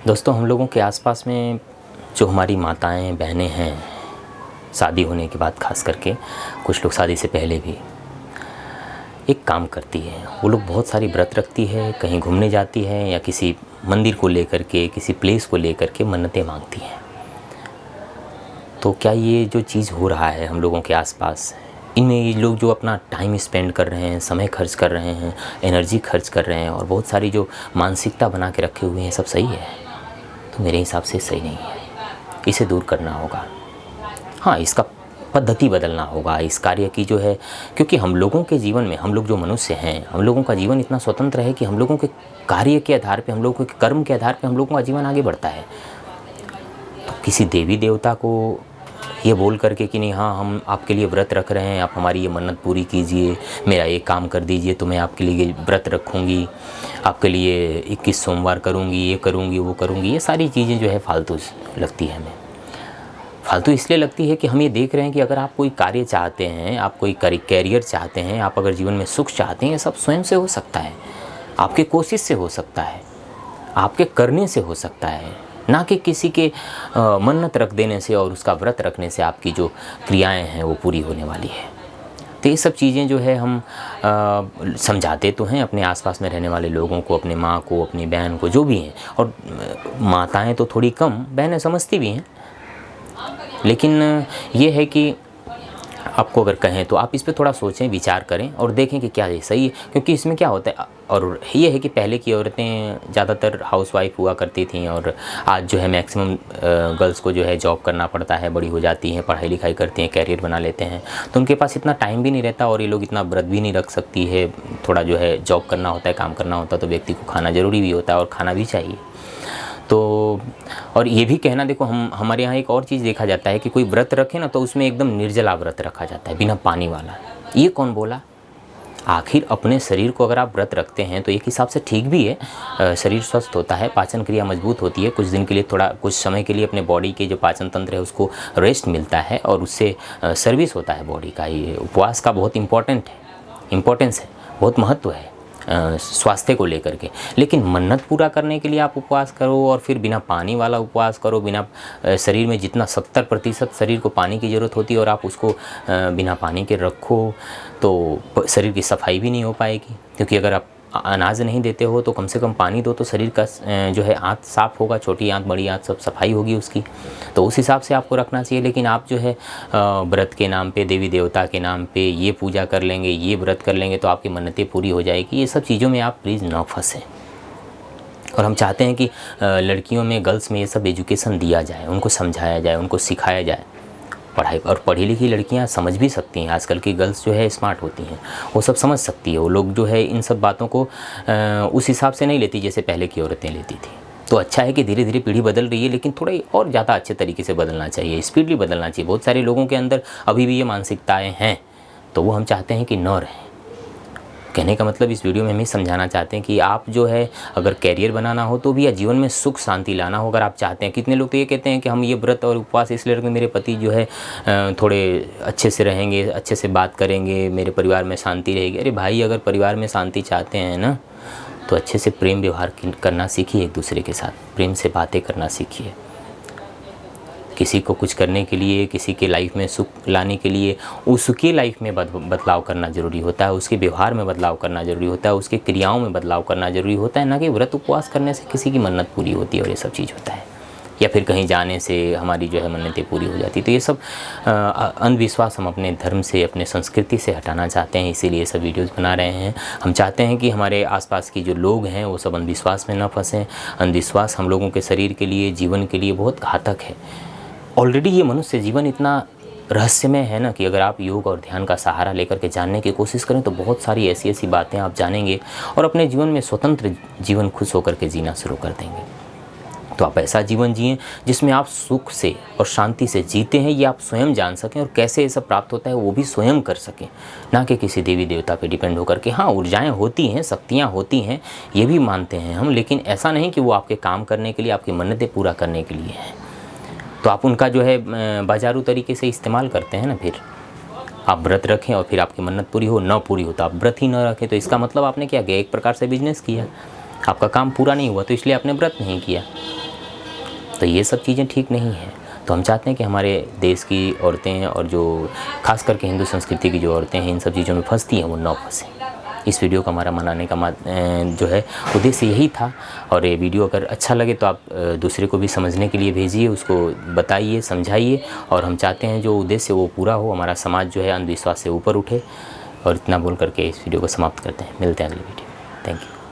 दोस्तों, हम लोगों के आसपास में जो हमारी माताएं बहनें हैं, शादी होने के बाद खास करके कुछ लोग शादी से पहले भी एक काम करती है। वो लोग बहुत सारी व्रत रखती है, कहीं घूमने जाती है या किसी मंदिर को लेकर के, किसी प्लेस को लेकर के मन्नतें मांगती हैं। तो क्या ये जो चीज़ हो रहा है हम लोगों के आसपास, इनमें ये लोग जो अपना टाइम स्पेंड कर रहे हैं, समय खर्च कर रहे हैं, एनर्जी खर्च कर रहे हैं और बहुत सारी जो मानसिकता बना के रखे हुए हैं, सब सही है? तो मेरे हिसाब से सही नहीं है। इसे दूर करना होगा। हाँ, इसका पद्धति बदलना होगा इस कार्य की जो है, क्योंकि हम लोगों के जीवन में, हम लोग जो मनुष्य हैं, हम लोगों का जीवन इतना स्वतंत्र है कि हम लोगों के कार्य के आधार पे, हम लोगों के कर्म के आधार पे हम लोगों का जीवन आगे बढ़ता है। तो किसी देवी देवता को ये बोल करके कि नहीं, हाँ हम आपके लिए व्रत रख रहे हैं, आप हमारी ये मन्नत पूरी कीजिए, मेरा ये काम कर दीजिए तो मैं आपके लिए व्रत रखूँगी, आपके लिए 21 सोमवार करूँगी, ये करूँगी, वो करूँगी, ये सारी चीज़ें जो है फालतू लगती है हमें। फालतू इसलिए लगती है कि हम ये देख रहे हैं कि अगर आप कोई कार्य चाहते हैं, आप कोई कैरियर चाहते हैं, आप अगर जीवन में सुख चाहते हैं, ये सब स्वयं से हो सकता है, आपके कोशिश से हो सकता है, आपके करने से हो सकता है, ना कि किसी के मन्नत रख देने से और उसका व्रत रखने से आपकी जो क्रियाएं हैं वो पूरी होने वाली है। तो ये सब चीज़ें जो है हम समझाते तो हैं अपने आसपास में रहने वाले लोगों को, अपने माँ को, अपनी बहन को, जो भी हैं, और माताएं तो थोड़ी कम, बहनें समझती भी हैं। लेकिन ये है कि आपको अगर कहें तो आप इस पे थोड़ा सोचें, विचार करें और देखें कि क्या ये सही है। क्योंकि इसमें क्या होता है, और ये है कि पहले की औरतें ज़्यादातर हाउसवाइफ हुआ करती थीं और आज जो है मैक्सिमम गर्ल्स को जो है जॉब करना पड़ता है, बड़ी हो जाती हैं, पढ़ाई लिखाई करती हैं, कैरियर बना लेते हैं, तो उनके पास इतना टाइम भी नहीं रहता और ये लोग इतना व्रत भी नहीं रख सकती है। थोड़ा जो है जॉब करना होता है, काम करना होता है, तो व्यक्ति को खाना ज़रूरी भी होता है और खाना भी चाहिए। तो और ये भी कहना, देखो हमारे यहाँ एक और चीज़ देखा जाता है कि कोई व्रत रखे ना तो उसमें एकदम निर्जला व्रत रखा जाता है, बिना पानी वाला। ये कौन बोला? आखिर अपने शरीर को अगर आप व्रत रखते हैं तो एक हिसाब से ठीक भी है, शरीर स्वस्थ होता है, पाचन क्रिया मजबूत होती है, कुछ दिन के लिए, थोड़ा कुछ समय के लिए अपने बॉडी के जो पाचन तंत्र है उसको रेस्ट मिलता है और उससे सर्विस होता है बॉडी का। ये उपवास का बहुत इम्पोर्टेंस है, बहुत महत्व है स्वास्थ्य को लेकर के। लेकिन मन्नत पूरा करने के लिए आप उपवास करो और फिर बिना पानी वाला उपवास करो, बिना शरीर में जितना 70% शरीर को पानी की ज़रूरत होती है और आप उसको बिना पानी के रखो तो शरीर की सफाई भी नहीं हो पाएगी। क्योंकि अगर आप अनाज नहीं देते हो तो कम से कम पानी दो तो शरीर का जो है आँत साफ़ होगा, छोटी आँत बड़ी आँत सब सफाई होगी उसकी, तो उस हिसाब से आपको रखना चाहिए। लेकिन आप जो है व्रत के नाम पे, देवी देवता के नाम पे ये पूजा कर लेंगे, ये व्रत कर लेंगे तो आपकी मन्नतें पूरी हो जाएगी, ये सब चीज़ों में आप प्लीज़ ना फंसें। और हम चाहते हैं कि लड़कियों में, गर्ल्स में ये सब एजुकेशन दिया जाए, उनको समझाया जाए, उनको सिखाया जाए। पढ़ाई और पढ़ी लिखी लड़कियां समझ भी सकती हैं, आजकल की गर्ल्स जो है स्मार्ट होती हैं, वो सब समझ सकती है। वो लोग जो है इन सब बातों को उस हिसाब से नहीं लेती जैसे पहले की औरतें लेती थी। तो अच्छा है कि धीरे धीरे पीढ़ी बदल रही है, लेकिन थोड़ा और ज़्यादा अच्छे तरीके से बदलना चाहिए, स्पीडली बदलना चाहिए। बहुत सारे लोगों के अंदर अभी भी ये मानसिकताएँ हैं, तो वो हम चाहते हैं कि न रहें। कहने का मतलब इस वीडियो में हम ये समझाना चाहते हैं कि आप जो है अगर कैरियर बनाना हो तो भी, या जीवन में सुख शांति लाना हो, अगर आप चाहते हैं। कितने लोग तो ये कहते हैं कि हम ये व्रत और उपवास इसलिए रखेंगे, मेरे पति जो है थोड़े अच्छे से रहेंगे, अच्छे से बात करेंगे, मेरे परिवार में शांति रहेगी। अरे भाई, अगर परिवार में शांति चाहते हैं ना तो अच्छे से प्रेम व्यवहार करना सीखिए, एक दूसरे के साथ प्रेम से बातें करना सीखिए। किसी को कुछ करने के लिए, किसी के लाइफ में सुख लाने के लिए उसकी लाइफ में बदलाव करना ज़रूरी होता है, उसके व्यवहार में बदलाव करना ज़रूरी होता है, उसके क्रियाओं में बदलाव करना ज़रूरी होता है। ना कि व्रत उपवास करने से किसी की मन्नत पूरी होती है और ये सब चीज़ होता है, या फिर कहीं जाने से हमारी जो है मन्नतें पूरी हो जाती। तो ये सब अंधविश्वास हम अपने धर्म से, अपने संस्कृति से हटाना चाहते हैं, इसीलिए ये सब वीडियोज़ बना रहे हैं। हम चाहते हैं कि हमारे आसपास की जो लोग हैं वो सब अंधविश्वास में न फंसें। अंधविश्वास हम लोगों के शरीर के लिए, जीवन के लिए बहुत घातक है। ऑलरेडी ये मनुष्य जीवन इतना रहस्यमय है ना कि अगर आप योग और ध्यान का सहारा लेकर के जानने की कोशिश करें तो बहुत सारी ऐसी ऐसी बातें आप जानेंगे और अपने जीवन में स्वतंत्र जीवन खुश होकर के जीना शुरू कर देंगे। तो आप ऐसा जीवन जिएं जिसमें आप सुख से और शांति से जीते हैं, ये आप स्वयं जान सकें, और कैसे ये सब प्राप्त होता है वो भी स्वयं कर सकें, ना कि किसी देवी देवता पे डिपेंड होकर के। हाँ, ऊर्जाएं होती हैं, शक्तियाँ होती हैं, ये भी मानते हैं हम, लेकिन ऐसा नहीं कि वो आपके काम करने के लिए, आपकी मन्नतें पूरा करने के लिए हैं। तो आप उनका जो है बाजारू तरीके से इस्तेमाल करते हैं ना। फिर आप व्रत रखें और फिर आपकी मन्नत पूरी हो, ना पूरी हो तो आप व्रत ही ना रखें, तो इसका मतलब आपने क्या किया? एक प्रकार से बिजनेस किया, आपका काम पूरा नहीं हुआ तो इसलिए आपने व्रत नहीं किया। तो ये सब चीज़ें ठीक नहीं हैं। तो हम चाहते हैं कि हमारे देश की औरतें और जो खास करके हिंदू संस्कृति की जो औरतें हैं इन सब चीज़ों में फंसती हैं वो ना फंसें। इस वीडियो को हमारा मनाने का जो है उद्देश्य यही था। और ये वीडियो अगर अच्छा लगे तो आप दूसरे को भी समझने के लिए भेजिए, उसको बताइए, समझाइए। और हम चाहते हैं जो उद्देश्य वो पूरा हो, हमारा समाज जो है अंधविश्वास से ऊपर उठे। और इतना बोल करके इस वीडियो को समाप्त करते हैं। मिलते हैं अगली वीडियो। Thank you.